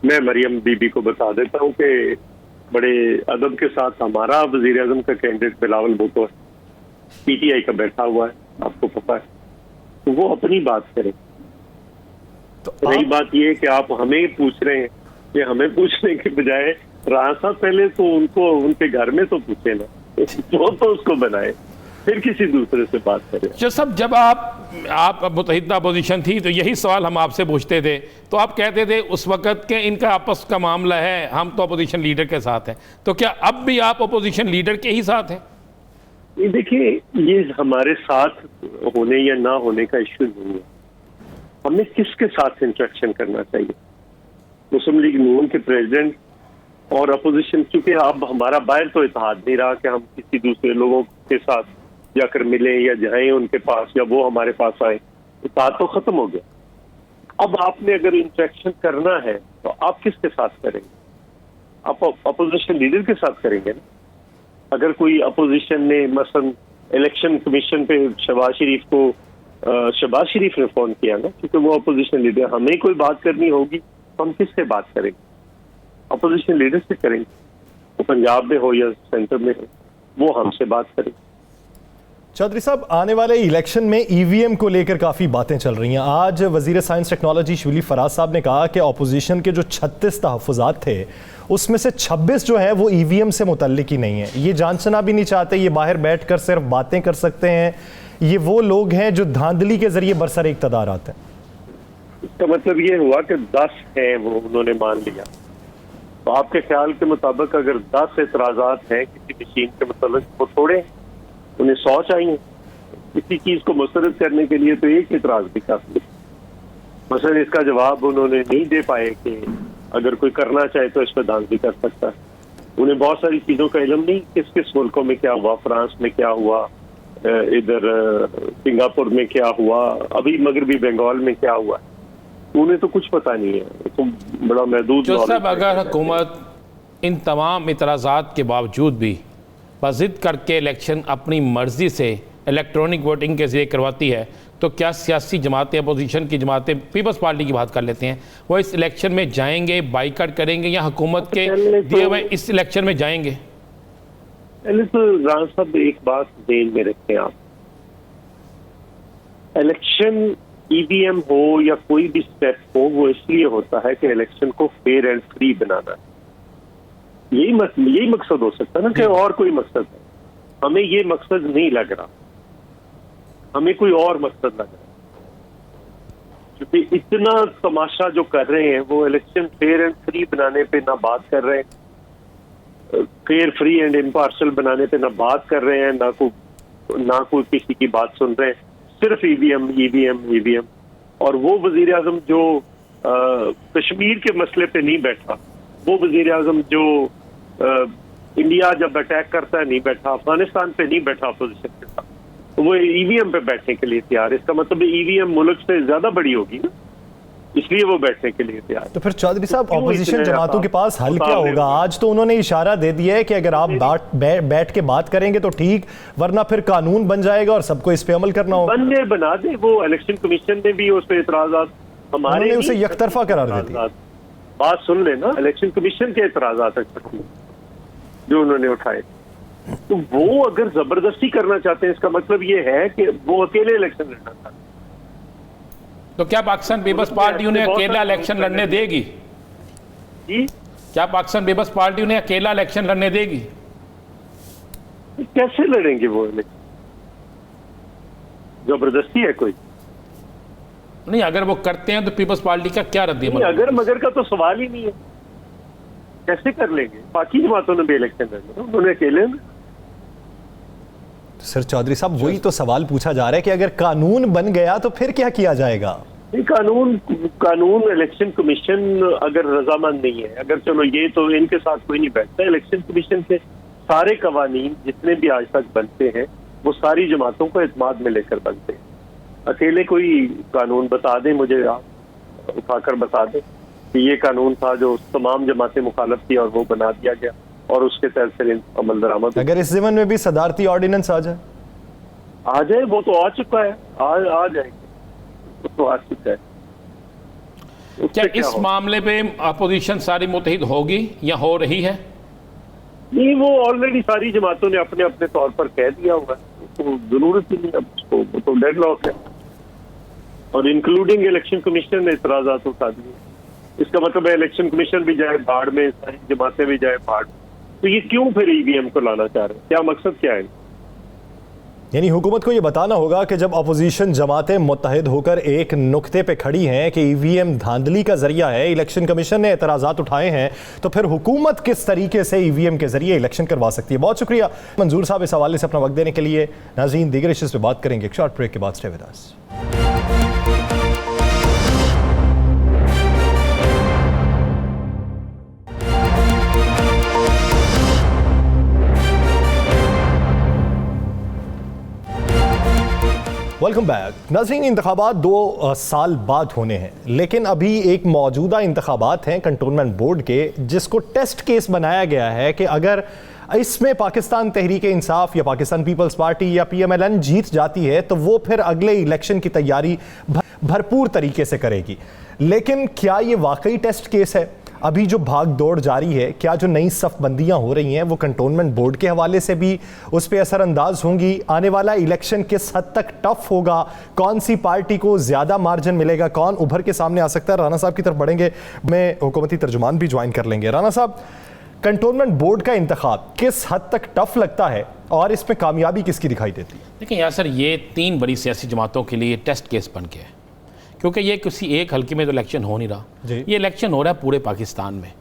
मैं मरियम बीबी को बता देता हूँ कि बड़े अदब के साथ हमारा वजीर आजम का कैंडिडेट बिलावल भुट्टो है, पीटीआई का बैठा हुआ है, आपको पता है। तो वो अपनी बात करें। तो रही बात ये कि आप हमें पूछ रहे हैं, कि हमें पूछने के बजाय राणा साहब पहले तो उनको उनके घर में तो पूछे ना, तो उसको बनाए, फिर किसी दूसरे से बात करें। जो सब जब आप मुत्तहिदा अपोजिशन थी तो यही सवाल हम आपसे पूछते थे, तो आप कहते थे उस वक़्त के इनका आपस का मामला है, हम तो अपोजिशन लीडर के साथ हैं। तो क्या अब भी आप अपोजिशन लीडर के ही साथ हैं? देखिए, ये हमारे साथ होने या ना होने का इश्यू नहीं है। हमें किसके साथ इंटरेक्शन करना चाहिए? मुस्लिम लीग नून के प्रेसिडेंट और अपोजिशन, क्योंकि अब हमारा बाहर तो इत्तेहाद नहीं रहा कि हम किसी दूसरे लोगों के साथ जाकर मिलें या जाएं उनके पास या वो हमारे पास आए। इत्तेहाद तो खत्म हो गया। अब आपने अगर इंटरेक्शन करना है तो आप किसके साथ करेंगे? आप अपोजिशन लीडर के साथ करेंगे ना। अगर कोई अपोजिशन ने मसलन इलेक्शन कमीशन पे शहबाज शरीफ ने फोन किया ना, क्योंकि वो अपोजिशन लीडर, हमें कोई बात करनी होगी तो हम किससे बात करेंगे? अपोजिशन लीडर से करेंगे। वो पंजाब में हो या सेंटर में हो, वो हमसे बात करेंगे। चौधरी साहब, आने वाले इलेक्शन में ईवीएम को लेकर काफ़ी बातें चल रही हैं। आज वज़ीर साइंस टेक्नोलॉजी शबली फराज साहब ने कहा कि अपोजिशन के जो 36 तहफ़्फ़ुज़ात थे उसमें से 26 जो है वो ईवीएम से मुतल्लिक ही नहीं है। ये जानना भी नहीं चाहते, ये बाहर बैठ कर सिर्फ बातें कर सकते हैं। ये वो लोग हैं जो धांधली के जरिए बरसर इक़्तिदार आते हैं। इसका मतलब ये हुआ कि 10 हैं वो उन्होंने मान लिया। तो आपके ख्याल के मुताबिक अगर 10 एतराज़ात हैं किसी मशीन के मतलब, वो थोड़े उन्हें 100 चाहिए। किसी चीज को मुस्तरद करने के लिए तो एक इतराज भी काफी। मसलन इसका जवाब उन्होंने नहीं दे पाए कि अगर कोई करना चाहे तो इस पर धांधली कर सकता है। उन्हें बहुत सारी चीजों का इल्म नहीं, किस किस मुल्कों में क्या हुआ, फ्रांस में क्या हुआ, इधर सिंगापुर में क्या हुआ, अभी मगरबी बंगाल में क्या हुआ, उन्हें तो कुछ पता नहीं है। तो बड़ा महदूद। जो सब अगर हुकूमत इन तमाम इतराज़ात के बावजूद भी ज़िद करके इलेक्शन अपनी मर्जी से इलेक्ट्रॉनिक वोटिंग के जरिए करवाती है, तो क्या सियासी जमातें, अपोजिशन की जमातें, पीपल्स पार्टी की बात कर लेते हैं, वो इस इलेक्शन में जाएंगे, बाइकआउट करेंगे या हुकूमत के दिए हुए इस इलेक्शन में जाएंगे? पहले तो राना साहब एक बात ध्यान में रखें आप, इलेक्शन ईवीएम हो या कोई भी स्टेप हो, वो इसलिए होता है कि इलेक्शन को फेयर एंड फ्री बनाना है। यही मकसद हो सकता है ना, कि और कोई मकसद है? हमें ये मकसद नहीं लग रहा, हमें कोई और मकसद लग रहा है। क्योंकि इतना तमाशा जो कर रहे हैं वो इलेक्शन फेयर एंड फ्री बनाने पे ना बात कर रहे हैं, फेयर फ्री एंड इम्पार्शल बनाने पे ना बात कर रहे हैं, ना कोई किसी की बात सुन रहे हैं, सिर्फ ईवीएम ईवीएम ईवीएम। और वो वजीर आजम जो कश्मीर के मसले पे नहीं बैठा, वो वजीर आजम जो इंडिया जब अटैक करता है नहीं बैठा, अफगानिस्तान पे नहीं बैठा अपोजिशन के साथ, तो वो ईवीएम पे बैठने के लिए तैयार है। इसका मतलब ईवीएम मुल्क से ज्यादा बड़ी होगी ना। इसलिए वो बैठने के लिए तैयार। तो फिर चौधरी साहब क्यों ऑपोजिशन इतने जमातों के पास हल क्या मुकाबले होगा? होंगे? आज तो उन्होंने इशारा दे दिया है कि अगर आप बैठ के बात करेंगे तो ठीक, वरना फिर कानून बन जाएगा और सबको इस पे अमल करना होगा। बना दे। वो इलेक्शन कमीशन ने भी उस पर इतराजात हमारे उन्होंने उसे नहीं, यकतरफा करार दे दिया। बात सुन लेना, इलेक्शन कमीशन के इतराजात जो उन्होंने उठाए, तो वो अगर जबरदस्ती करना चाहते हैं, इसका मतलब ये है कि वो अकेले इलेक्शन लड़ना चाहते हैं। तो क्या पाकिस्तान पीपल्स पार्टी उन्हें अकेला इलेक्शन लड़ने देगी? जी, क्या पाकिस्तान पीपल्स पार्टी उन्हें अकेला इलेक्शन लड़ने देगी? कैसे लड़ेंगे वो इलेक्शन? जबरदस्ती है कोई? नहीं, अगर वो करते हैं तो पीपल्स पार्टी का क्या रद्द-ए-अमल? अगर मगर का तो सवाल ही नहीं है, कैसे कर लेंगे? बाकी जमातों ने भी इलेक्शन लड़ना, उन्होंने अकेले में। सर चौधरी साहब, वही तो सवाल पूछा जा रहा है कि अगर कानून बन गया तो फिर क्या किया जाएगा? कानून इलेक्शन कमीशन अगर रजामंद नहीं है, अगर चलो ये तो इनके साथ कोई नहीं बैठता, इलेक्शन कमीशन के सारे कवानीन जितने भी आज तक बनते हैं वो सारी जमातों को एतमाद में लेकर बनते हैं। अकेले कोई कानून बता दें मुझे, आप उठाकर बता दें कि ये कानून था जो तमाम जमातें मुखालफ थी और वो बना दिया गया और उसके तहत फिर अमल दरामद। अगर इस ज़मन में भी सदारती ऑर्डिनेंस आ जाए? वो तो आ चुका है, आ जाएगा, वो तो आ चुका है। क्या इस मामले पे अपोजिशन सारी मुत्तहिद होगी या हो रही है? नहीं, वो ऑलरेडी सारी जमातों ने अपने अपने तौर पर कह दिया होगा, तो जरूरत ही नहीं अब उसको, वो तो डेडलॉक है। और इंक्लूडिंग इलेक्शन कमीशन ने इतराजात उठा दिए। इसका मतलब है इलेक्शन कमीशन भी जाए भाड़ में, सारी जमातें भी जाए भाड़ में। तो ये क्यों फिर ईवीएम को लाना चाह रहे हैं? क्या मकसद क्या है? यानी हुकूमत को ये बताना होगा कि जब अपोजिशन जमातें मुत्तहिद होकर एक नुक्ते पे खड़ी हैं कि ईवीएम धांधली का जरिया है, इलेक्शन कमीशन ने एतराज़ात उठाए हैं, तो फिर हुकूमत किस तरीके से ईवीएम के जरिए इलेक्शन करवा सकती है? बहुत शुक्रिया मंजूर साहब इस हवाले से अपना वक्त देने के लिए। नाज़रीन, दीगर इश्यूज़ पे बात करेंगे एक शॉर्ट ब्रेक के बाद। Stay with us. Welcome back. नाज़रीन, इंतखाबात 2 साल बाद होने हैं, लेकिन अभी एक मौजूदा इंतखाबात हैं कंटोनमेंट बोर्ड के, जिसको टेस्ट केस बनाया गया है कि अगर इसमें पाकिस्तान तहरीक इंसाफ या पाकिस्तान पीपल्स पार्टी या PMLN जीत जाती है तो वो फिर अगले इलेक्शन की तैयारी भरपूर तरीके से करेगी। लेकिन क्या ये वाकई टेस्ट केस है? अभी जो भाग दौड़ जारी है, क्या जो नई सफ़बंदियाँ हो रही हैं वो कंटोनमेंट बोर्ड के हवाले से भी उस पर असरअंदाज होंगी? आने वाला इलेक्शन किस हद तक टफ होगा? कौन सी पार्टी को ज़्यादा मार्जिन मिलेगा? कौन उभर के सामने आ सकता है? राना साहब की तरफ बढ़ेंगे, मैं हुकूमती तर्जुमान भी ज्वाइन कर लेंगे। राना साहब, कंटोनमेंट बोर्ड का इंतखाब किस हद तक टफ लगता है और इसमें कामयाबी किसकी दिखाई देती है? देखिए यार सर, ये 3 बड़ी सियासी जमातों के लिए टेस्ट केस बन के है, क्योंकि ये किसी एक हल्के में तो इलेक्शन हो नहीं रहा, ये इलेक्शन हो रहा है पूरे पाकिस्तान में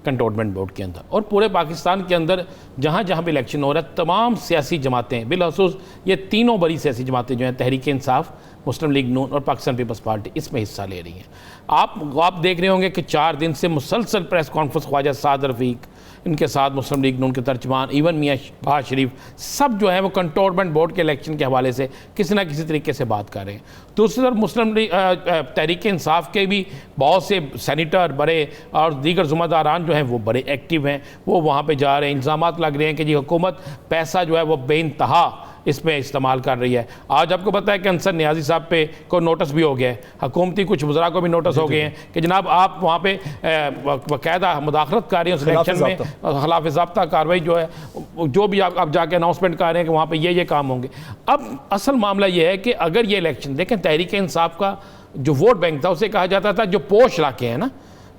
कंटोनमेंट बोर्ड के अंदर। और पूरे पाकिस्तान के अंदर जहाँ जहाँ भी इलेक्शन हो रहा है, तमाम सियासी जमातें, बिलखसूस ये तीनों बड़ी सियासी जमातें जो हैं, तहरीक इंसाफ, मुस्लिम लीग नून और पाकिस्तान पीपल्स पार्टी, इसमें हिस्सा ले रही हैं। आप देख रहे होंगे कि 4 दिन से मुसलसल प्रेस कॉन्फ्रेंस ख्वाजा साद रफ़ीक, इनके साथ मुस्लिम लीग नून के तर्जमान, इवन मियाँ शहबाज शरीफ, सब जो है वो कंटोनमेंट बोर्ड के इलेक्शन के हवाले से किसी ना किसी तरीके से बात कर रहे हैं। दूसरी तरफ मुस्लिम लीग तहरीक इंसाफ के भी बहुत से सेनेटर बड़े और दीगर ज़िम्मेदारान जो हैं वो बड़े एक्टिव हैं, वो वहाँ पे जा रहे हैं। इल्ज़ामात लग रहे हैं कि जी हुकूमत पैसा जो है वो बेइंतहा इसमें इस्तेमाल कर रही है। आज आपको पता है कि अंसर नियाज़ी साहब पे को नोटिस भी हो गया है, हुकूमती कुछ वज़रा को भी नोटिस हो गए हैं कि जनाब आप वहाँ पे बाकायदा मुदाखलत कर रहे हैं उस इलेक्शन में, खिलाफ ज़ाब्ता कार्रवाई जो है, जो भी आप जाके अनाउंसमेंट कर रहे हैं कि वहाँ पे ये काम होंगे। अब असल मामला ये है कि अगर ये इलेक्शन देखें, तहरीक इंसाफ का जो वोट बैंक था उसे कहा जाता था जो पोश इलाके हैं ना,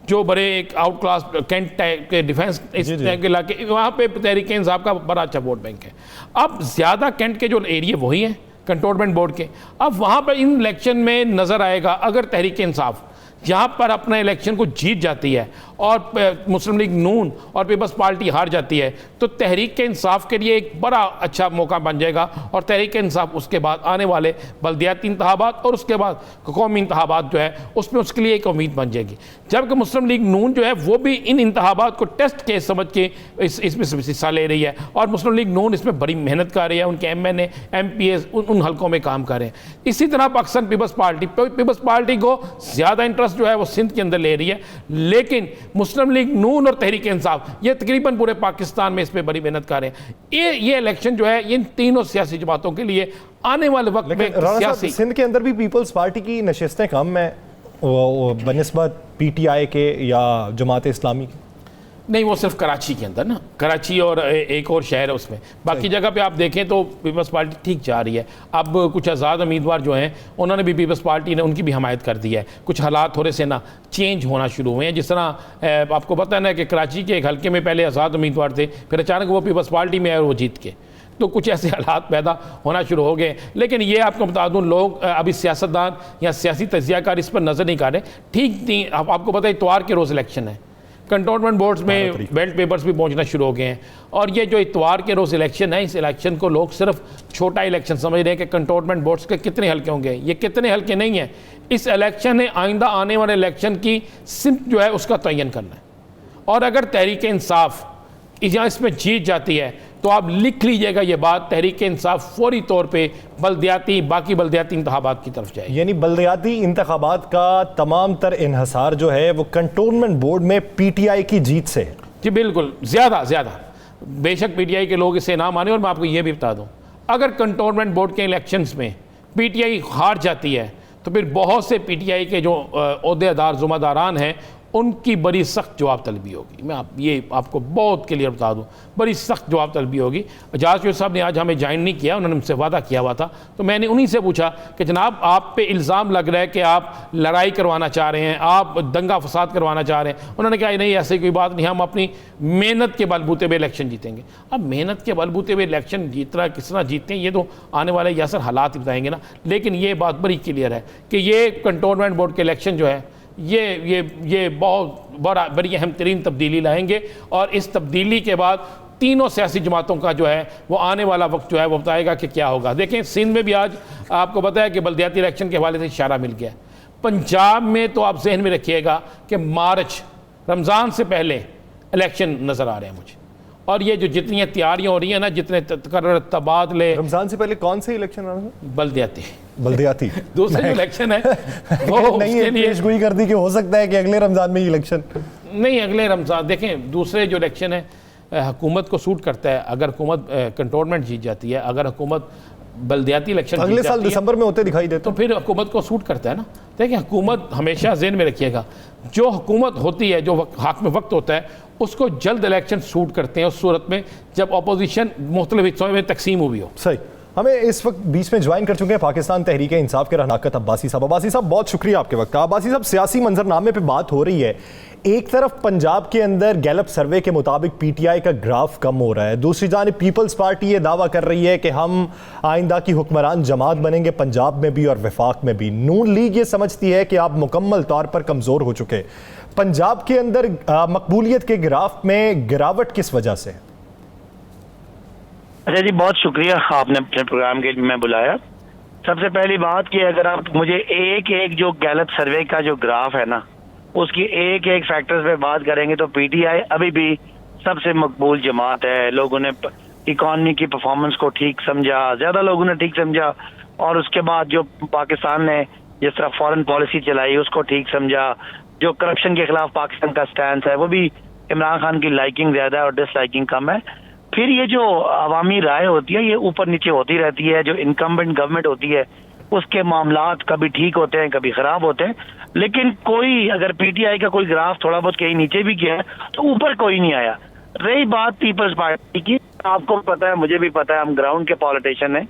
जो बड़े एक आउट क्लास कैंट के डिफेंस इस के इलाके, वहाँ पे तहरीक इंसाफ का बड़ा अच्छा वोट बैंक है। अब ज़्यादा कैंट के जो एरिया वही हैं कंटोनमेंट बोर्ड के। अब वहाँ पर इन इलेक्शन में नज़र आएगा, अगर तहरीक इंसाफ यहाँ पर अपना इलेक्शन को जीत जाती है और मुस्लिम लीग नून और पीपल्स पार्टी हार जाती है तो तहरीक इंसाफ के लिए एक बड़ा अच्छा मौका बन जाएगा। और तहरीक इंसाफ उसके बाद आने वाले बल्दियाती इंतखाबात और उसके बाद कौमी इंतखाबात जो है उसमें उसके लिए एक उम्मीद बन जाएगी। जबकि मुस्लिम लीग नून जो है वो भी इन इंतखाबात को टेस्ट केस समझ के इसमें हिस्सा ले रही है और मुस्लिम लीग नून इसमें बड़ी मेहनत कर रही है। उनके MNA MPs उन हलकों में काम कर रहे हैं। इसी तरह पाकिस्तान पीपल्स पार्टी को ज़्यादा इंटरेस्ट जो है वो सिंध के अंदर ले रही है, लेकिन मुस्लिम लीग नून और तहरीक इंसाफ ये तकरीबन पूरे पाकिस्तान में इस पर बड़ी मेहनत कर रहे हैं। ये इलेक्शन जो है इन तीनों सियासी जमातों के लिए आने वाले वक्त में सियासी सिंध के अंदर भी पीपल्स पार्टी की नशिस्तें कम है बनिस्बत PTI के या जमात इस्लामी की। नहीं, वो सिर्फ कराची के अंदर ना, कराची और एक और शहर है उसमें, बाकी जगह पे आप देखें तो पीपल्स पार्टी ठीक जा रही है। अब कुछ आज़ाद उम्मीदवार जो हैं उन्होंने भी पीपल्स पार्टी ने उनकी भी हमायत कर दी है। कुछ हालात थोड़े से ना चेंज होना शुरू हुए हैं। जिस तरह आपको पता है ना कि कराची के एक हल्के में पहले आज़ाद उम्मीदवार थे, फिर अचानक वो पीपल्स पार्टी में आए और वो जीत के, तो कुछ ऐसे हालात पैदा होना शुरू हो गए। लेकिन ये आपको बता दूं, लोग अभी सियासतदान या सियासी तजियाकार इस पर नज़र नहीं कर रहे। ठीक नहीं, आपको पता है इतवार के रोज़ इलेक्शन है, कंटोनमेंट बोर्ड्स में बेल्ट पेपर्स भी पहुंचना शुरू हो गए हैं और ये जो इतवार के रोज़ इलेक्शन है, इस इलेक्शन को लोग सिर्फ छोटा इलेक्शन समझ रहे हैं कि कंटोनमेंट बोर्ड्स के कितने हल्के होंगे। ये कितने हल्के नहीं हैं। इस इलेक्शन ने आइंदा आने वाले इलेक्शन की सिमत जो है उसका तयन करना है। और अगर तहरीक इंसाफ यहाँ इसमें जीत जाती है तो आप लिख लीजिएगा ये बात, तहरीक इंसाफ फौरी तौर पे बाकी बल्दियाती इंतखाबात की तरफ जाएगी। यानी बल्दियाती इंतखाबात का तमाम तर इन्हसार जो है वो कंटोनमेंट बोर्ड में PTI की जीत से है। जी बिल्कुल, ज़्यादा बेशक PTI के लोग इसे ना माने। और मैं आपको ये भी बता दूं, अगर कंटोनमेंट बोर्ड के इलेक्शंस में PTI हार जाती है तो फिर बहुत से PTI के जो ओहदेदार जुम्मेदारान हैं उनकी बड़ी सख्त जवाब तलबी होगी। मैं ये आपको बहुत क्लियर बता दूं, बड़ी सख्त जवाब तलबी होगी। एजाज साहब ने आज हमें ज्वाइन नहीं किया, उन्होंने मुझसे वादा किया हुआ था, तो मैंने उन्हीं से पूछा कि जनाब आप पे इल्ज़ाम लग रहा है कि आप लड़ाई करवाना चाह रहे हैं, आप दंगा फसाद करवाना चाह रहे हैं। उन्होंने कहा नहीं, ऐसी कोई बात नहीं, हम अपनी मेहनत के बलबूते पे इलेक्शन जीतेंगे। अब मेहनत के बलबूते पे इलेक्शन जीतना किस तरह जीतते हैं ये तो आने वाले यासर हालात ही बताएंगे ना। लेकिन ये बात बड़ी क्लियर है कि ये कंटोनमेंट बोर्ड के इलेक्शन जो है ये बहुत बड़ी अहम तरीन तब्दीली लाएंगे और इस तब्दीली के बाद तीनों सियासी जमातों का जो है वो आने वाला वक्त जो है वो बताएगा कि क्या होगा। देखें, सिंध में भी आज आपको पता है कि बल्दियाती इलेक्शन के हवाले से इशारा मिल गया। पंजाब में तो आप जहन में रखिएगा कि मार्च रमज़ान से पहले इलेक्शन नज़र आ रहे हैं मुझे। और ये जो जितनी तैयारियां हो रही हैं ना, जितने तबादले, रमजान से पहले कौन से इलेक्शन आ रहे हैं? बल्दियाती दूसरे जो इलेक्शन है वो नहीं पेशगोई कर दी कि हो सकता है कि अगले रमजान में इलेक्शन नहीं, अगले रमजान। देखें, दूसरे जो इलेक्शन है हुकूमत को सूट करता है। अगर हुकूमत कंटोनमेंट जीत जाती है, अगर हुकूमत बल्दियाती इलेक्शन अगले साल दिसंबर में होते दिखाई देते तो फिर हुकूमत को सूट करता है ना। देखिए, हुकूमत हमेशा ज़हन में रखिएगा, जो हुकूमत होती है, जो हाथ में वक्त होता है, उसको जल्द इलेक्शन सूट करते हैं उस सूरत में जब अपोजिशन मुख्तलिफ हिस्सों में तकसीम हुई हो। सही। हमें इस वक्त बीच में ज्वाइन कर चुके हैं पाकिस्तान तहरीक इंसाफ के रहनाकत अब्बासी साहब। अब्बासी साहब, बहुत शुक्रिया आपके वक्त का। अब्बासी साहब, सियासी मंजरनामे पे बात हो रही है। एक तरफ पंजाब के अंदर गैलप सर्वे के मुताबिक PTI का ग्राफ कम हो रहा है, दूसरी जानिब पीपल्स पार्टी ये दावा कर रही है कि हम आइंदा की हुक्मरान जमात बनेंगे, पंजाब में भी और वफाक में भी। नून लीग ये समझती है कि आप मुकम्मल तौर पर कमज़ोर हो चुके। पंजाब के अंदर मकबूलियत के ग्राफ में गिरावट किस वजह से? अच्छा जी, बहुत शुक्रिया आपने अपने प्रोग्राम के लिए मैं बुलाया। सबसे पहली बात कि अगर आप मुझे एक जो गैलप सर्वे का जो ग्राफ है ना, उसकी एक फैक्टर्स पे बात करेंगे तो PTI अभी भी सबसे मकबूल जमात है। लोगों ने इकॉनमी की परफॉर्मेंस को ठीक समझा, ज्यादा लोगों ने ठीक समझा, और उसके बाद जो पाकिस्तान ने जिस तरह फॉरेन पॉलिसी चलाई उसको ठीक समझा। जो करप्शन के खिलाफ पाकिस्तान का स्टैंड है वो भी इमरान खान की लाइकिंग ज्यादा है और डिसलाइकिंग कम है। फिर ये जो अवामी राय होती है ये ऊपर नीचे होती रहती है। जो इनकम्बेंट गवर्नमेंट होती है उसके मामलात कभी ठीक होते हैं कभी खराब होते हैं, लेकिन कोई अगर PTI का कोई ग्राफ थोड़ा बहुत कहीं नीचे भी गया है तो ऊपर कोई नहीं आया। रही बात पीपल्स पार्टी की, आपको पता है, मुझे भी पता है, हम ग्राउंड के पॉलिटिशियन हैं।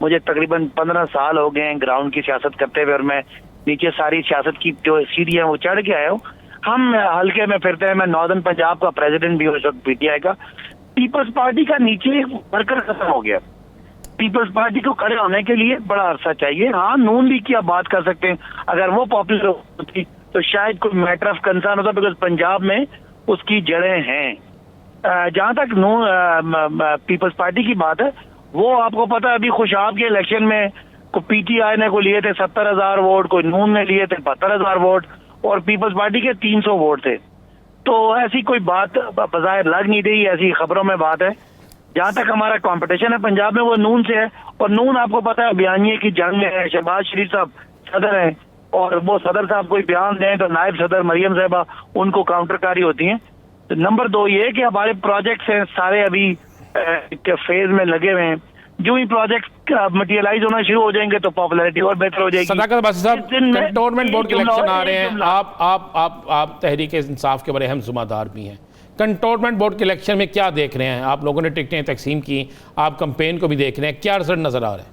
मुझे तकरीबन 15 साल हो गए हैं ग्राउंड की सियासत करते हुए और मैं नीचे सारी सियासत की जो सीढ़ियां वो चढ़ के आया हूँ। हम हल्के में फिरते हैं। मैं नॉर्दर्न पंजाब का प्रेसिडेंट भी हूँ इस वक्त PTI का। पीपल्स पार्टी का नीचे वर्कर खत्म हो गया। पीपल्स पार्टी को खड़े होने के लिए बड़ा अरसा चाहिए। हाँ, नून लीग की आप बात कर सकते हैं, अगर वो पॉपुलर होती तो शायद कोई मैटर ऑफ कंसर्न होता, बिकॉज पंजाब में उसकी जड़ें हैं। जहां तक पीपल्स पार्टी की बात है, वो आपको पता है अभी खुशाब के इलेक्शन में को पीटीआई ने को लिए थे 70,000 वोट, कोई नून ने लिए थे 72,000 वोट और पीपल्स पार्टी के 300 वोट थे। तो ऐसी कोई बात बज़ाहिर लग नहीं रही, ऐसी खबरों में बात है। जहां तक हमारा कंपटीशन है पंजाब में वो नून से है, और नून आपको पता है बयानिए की जंग में है। शहबाज शरीफ साहब सदर हैं और वो सदर साहब कोई बयान दें तो नायब सदर मरियम साहबा उनको काउंटरकारी होती हैं। तो नंबर 2 ये कि हमारे प्रोजेक्ट्स हैं सारे अभी फेज में लगे हुए हैं। जो ही प्रोजेक्ट मटेरियलाइज होना शुरू हो जाएंगे तो पॉपुलैरिटी और बेहतर हो जाएगी। सदाकत अब्बासी साहब, कंटोनमेंट बोर्ड के इलेक्शन आ रहे हैं, आप तहरीक इंसाफ के बड़े अहम ज़िम्मेदार भी हैं। कंटोनमेंट बोर्ड के इलेक्शन में क्या देख रहे हैं आप? लोगों ने टिकटें तकसीम की, आप कंपेन को भी देख रहे हैं, क्या रिजल्ट नजर आ रहा है?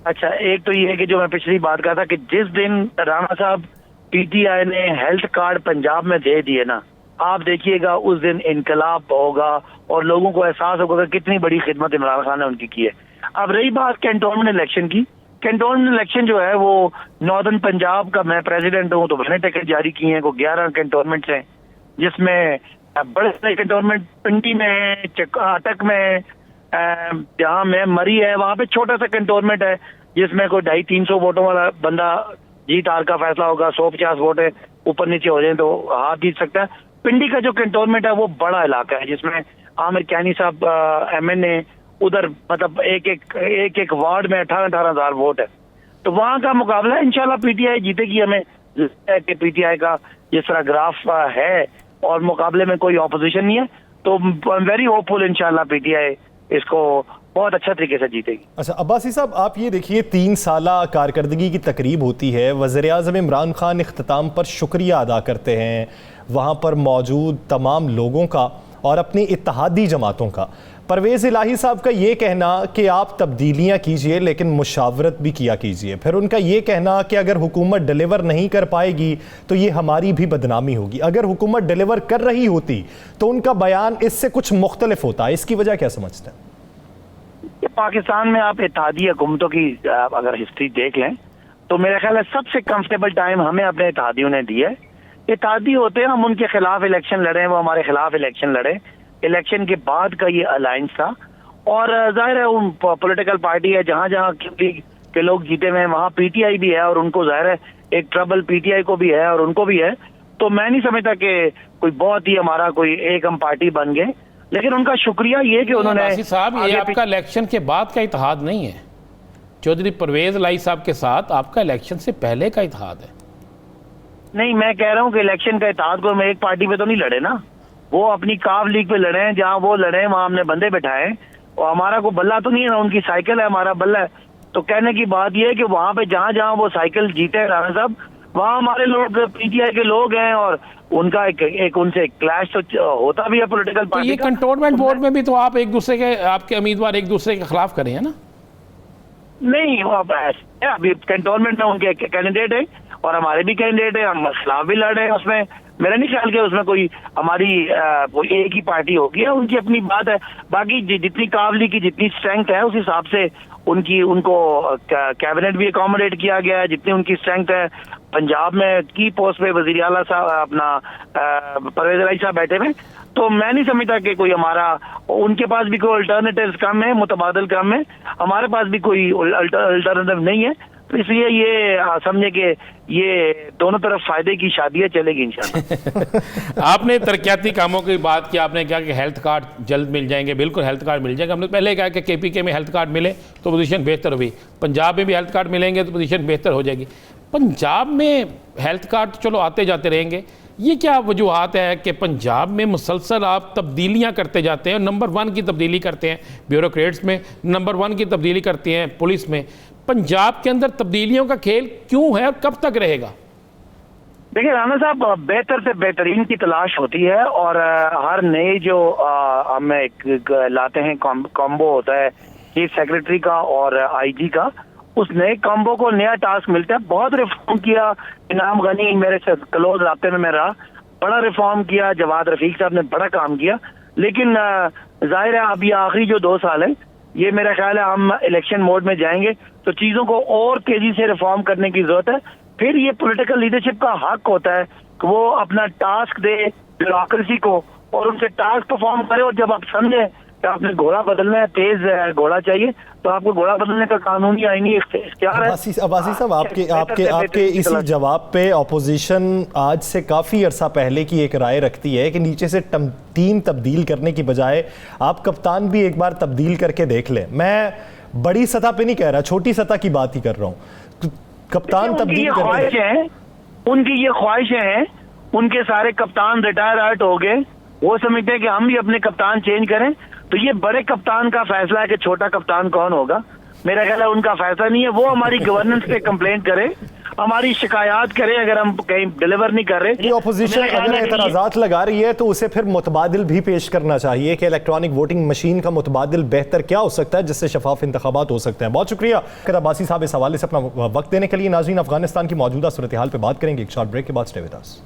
अच्छा, एक तो ये है कि जो मैं पिछली बात कहा था कि जिस दिन राणा साहब पीटीआई ने हेल्थ कार्ड पंजाब में दे दिए ना, आप देखिएगा उस दिन इनकलाब होगा और लोगों को एहसास होगा कि कितनी बड़ी खिदमत इमरान खान ने उनकी की है। अब रही बात कैंटोनमेंट इलेक्शन की, कैंटोनमेंट इलेक्शन जो है वो नॉर्दर्न पंजाब का, मैं प्रेसिडेंट हूँ तो मैंने टिकट जारी किए हैं, को 11 कैंटोनमेंट हैं, जिसमें बड़े सारे कैंटोनमेंट पिंडी में है, अटक में है, जहाँ में मरी है वहाँ पे छोटा सा कैंटोनमेंट है जिसमें कोई 250-300 वोटों वाला बंदा जीत हार का फैसला होगा। 150 वोट है, ऊपर नीचे हो जाए तो हार जीत सकता है। पिंडी का जो कैंटोनमेंट है वो बड़ा इलाका है जिसमें आमिर कैनी साहब MNA, उधर मतलब एक एक वार्ड में 18,000 वोट है। तो वहां का मुकाबला इंशाल्लाह पीटीआई जीतेगी। हमें कि पीटीआई का जिस तरह ग्राफ है और मुकाबले में कोई ऑपोजिशन नहीं है, तो वेरी होपफुल इंशाल्लाह पीटीआई इसको बहुत अच्छा तरीके से जीतेगी। अच्छा अब्बासी साहब, आप ये देखिए 3 साला कारकर्दगी की तकरीब होती है, वज़ीर-ए-आज़म इमरान खान इख्तिताम पर शुक्रिया अदा करते हैं वहाँ पर मौजूद तमाम लोगों का और अपनी इत्तेहादी जमातों का। परवेज़ इलाही साहब का ये कहना कि आप तब्दीलियाँ कीजिए लेकिन मुशावरत भी किया कीजिए, फिर उनका ये कहना कि अगर हुकूमत डिलीवर नहीं कर पाएगी तो ये हमारी भी बदनामी होगी। अगर हुकूमत डिलीवर कर रही होती तो उनका बयान इससे कुछ मुख्तलिफ होता, इसकी वजह क्या समझते हैं? पाकिस्तान में आप इत्तेहादी हुकूमतों की अगर हिस्ट्री देख लें तो मेरा ख्याल है सबसे कंफर्टेबल टाइम हमें अपने इत्तेहादियों ने दिया है। इत्तेहादी होते हैं, हम उनके खिलाफ इलेक्शन लड़े, वो हमारे खिलाफ इलेक्शन लड़े। इलेक्शन के बाद का ये अलायंस था और जाहिर है उन पॉलिटिकल पार्टी है जहां जहां के लोग जीते हुए हैं वहां पीटीआई भी है और उनको जाहिर है एक ट्रबल पीटीआई को भी है और उनको भी है। तो मैं नहीं समझता कि कोई बहुत ही हमारा कोई एक हम पार्टी बन गए, लेकिन उनका शुक्रिया ये कि उन्होंने साहब ये आपका इलेक्शन के बाद का इत्तेहाद नहीं है, चौधरी परवेज इलाही साहब के साथ आपका इलेक्शन से पहले का इत्तेहाद है। नहीं, मैं कह रहा हूँ कि इलेक्शन का इत्तेहाद को हम एक पार्टी पे तो नहीं लड़े ना, वो अपनी काफ लीग पे लड़े हैं, जहाँ वो लड़े हैं वहाँ हमने बंदे बैठाए और हमारा को बल्ला तो नहीं है ना, उनकी साइकिल है, हमारा बल्ला है। तो कहने की बात यह है कि वहाँ पे जहाँ जहाँ वो साइकिल जीते हैं राणा साहब, वहाँ हमारे लोग पीटीआई के लोग हैं और उनका एक उनसे क्लैश तो होता भी है पॉलिटिकल पार्टी। ये कंटोनमेंट बोर्ड में भी तो आप एक दूसरे के, आपके उम्मीदवार एक दूसरे के खिलाफ करें है ना? नहीं, अभी कैंटोनमेंट में उनके कैंडिडेट है और हमारे भी कैंडिडेट है, हम खिलाफ भी लड़ रहे हैं। उसमें मेरा नहीं ख्याल कि उसमें कोई हमारी कोई एक ही पार्टी होगी, उनकी अपनी बात है। बाकी जितनी काबली की जितनी स्ट्रेंथ है उस हिसाब से उनको कैबिनेट भी अकोमोडेट किया गया है। जितनी उनकी स्ट्रेंथ है, पंजाब में की पोस्ट पे वजीर आला साहब अपना परवेज इलाही साहब बैठे हुए, तो मैं नहीं समझता कि कोई हमारा, उनके पास भी कोई अल्टरनेटिव कम है, मुतबादल कम है, हमारे पास भी कोई अल्टरनेटिव नहीं है। तो इसलिए ये समझे कि ये दोनों तरफ फायदे की शादियां चलेगी इंशाल्लाह। आपने तरक्याती कामों की बात की, आपने कहा कि हेल्थ कार्ड जल्द मिल जाएंगे, बिल्कुल हेल्थ कार्ड मिल जाएंगे। हमने पहले कहा कि KPK में हेल्थ कार्ड मिले तो पोजीशन बेहतर हुई, पंजाब में भी हेल्थ कार्ड मिलेंगे तो पोजीशन बेहतर हो जाएगी। पंजाब में हेल्थ कार्ड चलो आते जाते रहेंगे, ये क्या वजूहत है कि पंजाब में मुसलसल आप तब्दीलियां करते जाते हैं? नंबर 1 की तब्दीली करते हैं ब्यूरोक्रेट्स में, नंबर 1 की तब्दीली करते हैं पुलिस में। पंजाब के अंदर तब्दीलियों का खेल क्यों है और कब तक रहेगा? देखिए राणा साहब, बेहतर से बेहतरीन की तलाश होती है और हर नए जो हम लाते हैं कॉम्बो होता है चीफ सेक्रेटरी का और IG का, उस नए कॉम्बो को नया टास्क मिलता है। बहुत रिफॉर्म किया, इनाम गनी मेरे से क्लोज रास्ते में मैं रहा, बड़ा रिफॉर्म किया, जवाद रफीक साहब ने बड़ा काम किया, लेकिन जाहिर है अब ये आखिरी जो 2 साल है, ये मेरा ख्याल है हम इलेक्शन मोड में जाएंगे तो चीजों को और तेजी से रिफॉर्म करने की जरूरत है। फिर ये पॉलिटिकल लीडरशिप का हक होता है कि वो अपना टास्क दे ब्यूरोक्रेसी को और उनसे टास्क परफॉर्म करे, और जब आप समझे कि आपने घोड़ा बदलना है, तेज घोड़ा चाहिए, तो आपको घोड़ा बदलने का कानूनी आईनी इख्तियार है। अब्बासी साहब, आपके इसी जवाब पे ऑपोजिशन आज से काफ़ी अरसा पहले की एक राय रखती है कि नीचे से टीम तब्दील करने की बजाय आप कप्तान भी एक बार तब्दील करके देख लें। मैं बड़ी सतह पे नहीं कह रहा, छोटी सतह की बात ही कर रहा हूँ। कप्तान तब्दील करने, उनकी ये ख्वाहिशें हैं, उनके सारे कप्तान रिटायर आउट हो गए, वो समझते हैं कि हम भी अपने कप्तान चेंज करें। तो ये बड़े कप्तान का फैसला है कि छोटा कप्तान कौन होगा। मेरा ख्याल है उनका फैसला नहीं है। वो हमारी गवर्नेंस पे कंप्लेंट करे, हमारी शिकायत करे अगर हम कहीं डिलीवर नहीं कर रहे। ऑपोजिशन अगर एतराज़ात लगा रही है तो उसे फिर मुतबादिल भी पेश करना चाहिए कि इलेक्ट्रॉनिक वोटिंग मशीन का मुतबादिल बेहतर क्या हो सकता है जिससे शफाफ इंतखाबात हो सकते हैं। बहुत शुक्रिया अब्बासी साहब इस हवाले से अपना वक्त देने के लिए। नाज़रीन, अफगानिस्तान की मौजूदा सूरत हाल पर बात करेंगे एक शॉर्ट ब्रेक के बाद। Stay with us.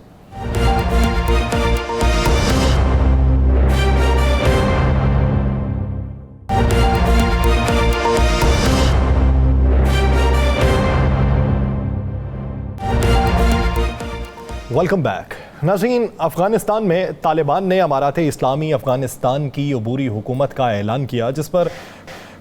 Welcome back. नाज़रीन, अफ़गानिस्तान में तालिबान ने अमारात इस्लामी अफ़गानिस्तान की अबूरी हुकूमत का ऐलान किया, जिस पर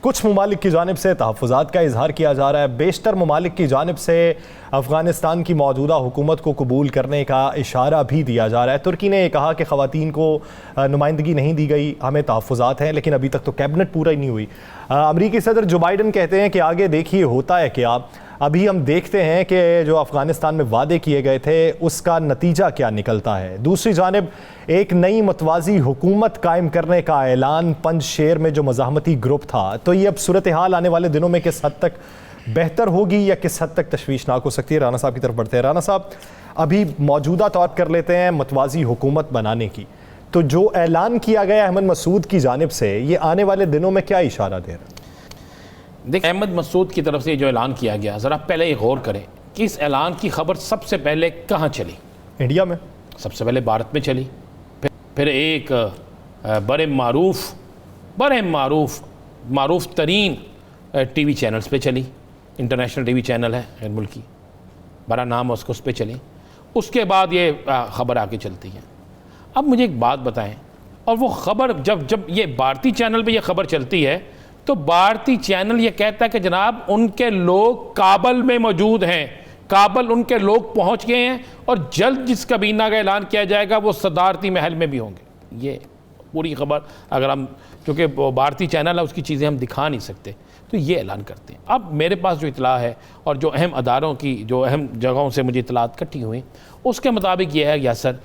कुछ ममालिक की जानिब से तहफ़्फ़ुज़ात का इजहार किया जा रहा है। बेशतर ममालिक की जानिब से अफ़गानिस्तान की मौजूदा हुकूमत को कबूल करने का इशारा भी दिया जा रहा है। तुर्की ने कहा कि ख़वातीन को नुमाइंदगी नहीं दी गई, हमें तहफ़्फ़ुज़ात हैं, लेकिन अभी तक तो कैबिनेट पूरा ही नहीं हुई। अमरीकी सदर जो बाइडन कहते हैं कि आगे देखिए होता है क्या। अभी हम देखते हैं कि जो अफ़गानिस्तान में वादे किए गए थे उसका नतीजा क्या निकलता है। दूसरी जानिब एक नई मतवाज़ी हुकूमत कायम करने का ऐलान पंजशेर में जो मज़ाहमती ग्रुप था, तो ये अब सूरत हाल आने वाले दिनों में किस हद तक बेहतर होगी या किस हद तक तशवीशनाक हो सकती है। राना साहब की तरफ बढ़ते हैं। राना साहब, अभी मौजूदा तौर कर लेते हैं मतवाज़ी हुकूमत बनाने की, तो जो ऐलान किया गया अहमद मसूद की जानिब से, ये आने वाले दिनों में क्या इशारा दे रहा है? देखिए, अहमद मसूद की तरफ से जो ऐलान किया गया, ज़रा पहले ये गौर करें कि इस ऐलान की खबर सबसे पहले कहाँ चली। इंडिया में सबसे पहले भारत में चली, फिर एक बड़े मारूफ तरीन टीवी चैनल्स पे चली। इंटरनेशनल टीवी चैनल है गैर मुल्की, बड़ा नाम है उसको, उस पर चली। उसके बाद ये ख़बर आगे चलती है। अब मुझे एक बात बताएं, और वो ख़बर जब ये भारतीय चैनल पे ये ख़बर चलती है तो भारतीय चैनल ये कहता है कि जनाब उनके लोग काबल में मौजूद हैं, काबल उनके लोग पहुंच गए हैं, और जल्द जिस काबीना का ऐलान किया जाएगा वो सदारती महल में भी होंगे। ये पूरी खबर, अगर हम, चूँकि भारतीय चैनल है उसकी चीज़ें हम दिखा नहीं सकते, तो ये ऐलान करते हैं। अब मेरे पास जो इतला है और जो अहम अदारों की, जो अहम जगहों से मुझे इतलात इकट्ठी हुई, उसके मुताबिक ये है यासर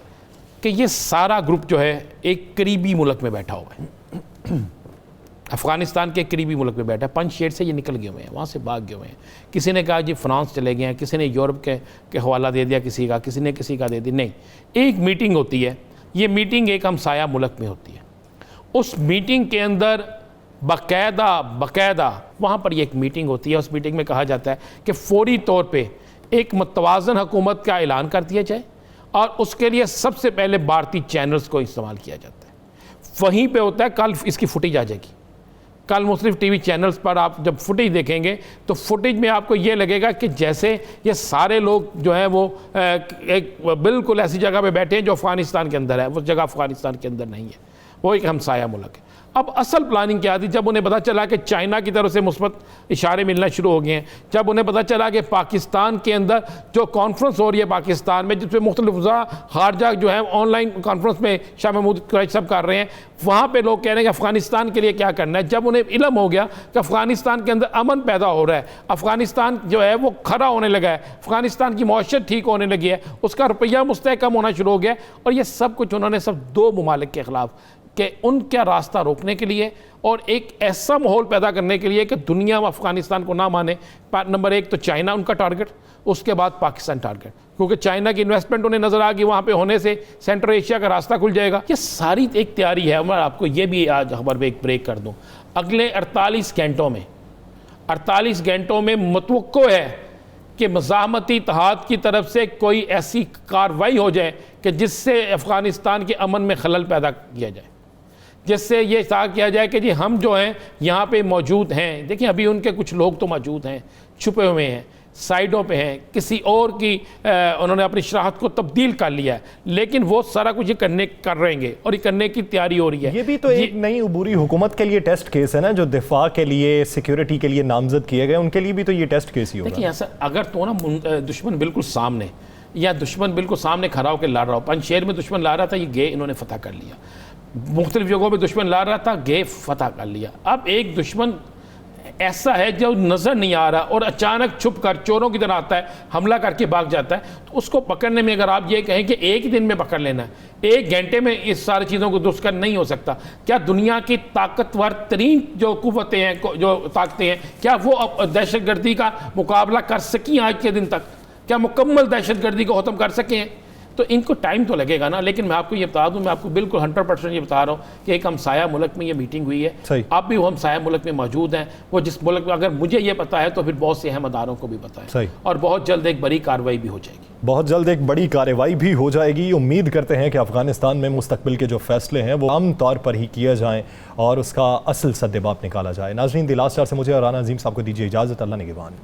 कि ये सारा ग्रुप जो है एक करीबी मुल्क में बैठा हुआ है, अफ़गानिस्तान के करीबी मुल्क में बैठा है। पंजशेर से ये निकल गए हुए हैं, वहाँ से भाग गए हुए हैं। किसी ने कहा जी फ्रांस चले गए हैं, किसी ने यूरोप के हवाला दे दिया, किसी ने किसी का दे दिया। नहीं, एक मीटिंग होती है, ये मीटिंग एक हमसाया मुल्क में होती है। उस मीटिंग के अंदर बाकायदा वहाँ पर एक मीटिंग होती है। उस मीटिंग में कहा जाता है कि फौरी तौर पर एक मतवाज़न हुकूमत का ऐलान कर दिया जाए, और उसके लिए सबसे पहले भारतीय चैनल्स को इस्तेमाल किया जाता है। वहीं पे होता है, कल इसकी फुटेज आ जाएगी, कल मुख्तलिफ टीवी चैनल्स पर आप जब फुटेज देखेंगे तो फुटेज में आपको ये लगेगा कि जैसे ये सारे लोग जो हैं वो एक बिल्कुल ऐसी जगह पे बैठे हैं जो अफ़गानिस्तान के अंदर है। वो जगह अफ़गानिस्तान के अंदर नहीं है, वो एक हमसाया मुल्क है। अब असल प्लानिंग क्या थी, जब उन्हें पता चला कि चाइना की तरफ से मुस्बत इशारे मिलना शुरू हो गए हैं, जब उन्हें पता चला कि पाकिस्तान के अंदर जो कॉन्फ्रेंस हो रही है पाकिस्तान में, जिसमें मुख्तलिफ खारजा जो है ऑनलाइन कॉन्फ्रेंस में शाह महमूद कुरैशी सब कर रहे हैं, वहाँ पे लोग कह रहे हैं कि अफ़गानिस्तान के लिए क्या करना है। जब उन्हें इल्म हो गया कि अफ़गानिस्तान के अंदर अमन पैदा हो रहा है, अफ़गानिस्तान जो है वो खरा होने लगा है, अफ़गानिस्तान की मौशत ठीक होने लगी है, उसका रुपया मुस्तहकम होना शुरू हो गया, और ये सब कुछ उन्होंने सब दो ममालिक के ख़िलाफ़ कि उनका रास्ता रोकने के लिए और एक ऐसा माहौल पैदा करने के लिए कि दुनिया में अफ़गानिस्तान को ना माने। नंबर एक तो चाइना उनका टारगेट, उसके बाद पाकिस्तान टारगेट, क्योंकि चाइना की इन्वेस्टमेंट उन्हें नज़र आ गई, वहाँ पे होने से सेंट्रल एशिया का रास्ता खुल जाएगा। ये सारी एक तैयारी है। मैं आपको ये भी आज खबर पे एक ब्रेक कर दूँ, अगले 48 घंटों में मुतवक्को है कि मज़ाहमती इत्तेहाद की तरफ से कोई ऐसी कार्रवाई हो जाए कि जिससे अफ़गानिस्तान के अमन में खलल पैदा किया जाए, जिससे ये कहा किया जाए कि जी हम जो हैं यहाँ पे मौजूद हैं। देखिए, अभी उनके कुछ लोग तो मौजूद हैं, छुपे हुए हैं, साइडों पे हैं, किसी और की उन्होंने अपनी शराहत को तब्दील कर लिया है, लेकिन वो सारा कुछ ये कर रहेंगे और ये करने की तैयारी हो रही है। ये भी तो एक नई उबूरी हुकूमत के लिए टेस्ट केस है ना, जो दिफा के लिए, सिक्योरिटी के लिए नामजद किए गए, उनके लिए भी तो ये टेस्ट केस ही होगा। देखिए ऐसा अगर तो ना दुश्मन बिल्कुल सामने, या दुश्मन बिल्कुल सामने खड़ा होकर लड़ रहा हो, पंजशेर में दुश्मन ला रहा था, ये गे इन्होंने फतह कर लिया, मुख्तलिफ जगहों पर दुश्मन ला रहा था, गे फतह कर लिया। अब एक दुश्मन ऐसा है जो नज़र नहीं आ रहा और अचानक छुप कर चोरों की तरह आता है, हमला करके भाग जाता है, तो उसको पकड़ने में अगर आप ये कहें कि एक ही दिन में पकड़ लेना है, 1 घंटे में इस सारी चीज़ों को दुरुस्त कर नहीं हो सकता। क्या दुनिया की ताकतवर तरीन जो कुव्वतें हैं, जो ताकतें हैं, क्या वो दहशतगर्दी का मुकाबला कर सकी आज के दिन तक? क्या मुकम्मल दहशतगर्दी को ख़त्म कर सके हैं? तो इनको टाइम तो लगेगा ना। लेकिन मैं आपको ये बता दूं, मैं आपको बिल्कुल 100% ये बता रहा हूँ कि एक हमसाया मुल्क में ये मीटिंग हुई है, आप भी वो हमसाया मुल्क में मौजूद हैं, वो जिस मुल्क में अगर मुझे ये पता है तो फिर बहुत से अहमदारों को भी पता है, और बहुत जल्द एक बड़ी कार्रवाई भी हो जाएगी। बहुत जल्द एक बड़ी कार्रवाई भी हो जाएगी। उम्मीद करते हैं कि अफगानिस्तान में मुस्तकबिल के जो फैसले हैं वो आम तौर पर ही किए जाएँ और उसका असल सद्देबाप निकाला जाए। नाज़रीन, द लास्ट आवर से मुझे और राना अजीम साहब को दीजिए इजाज़त। अल्लाह निगहबान।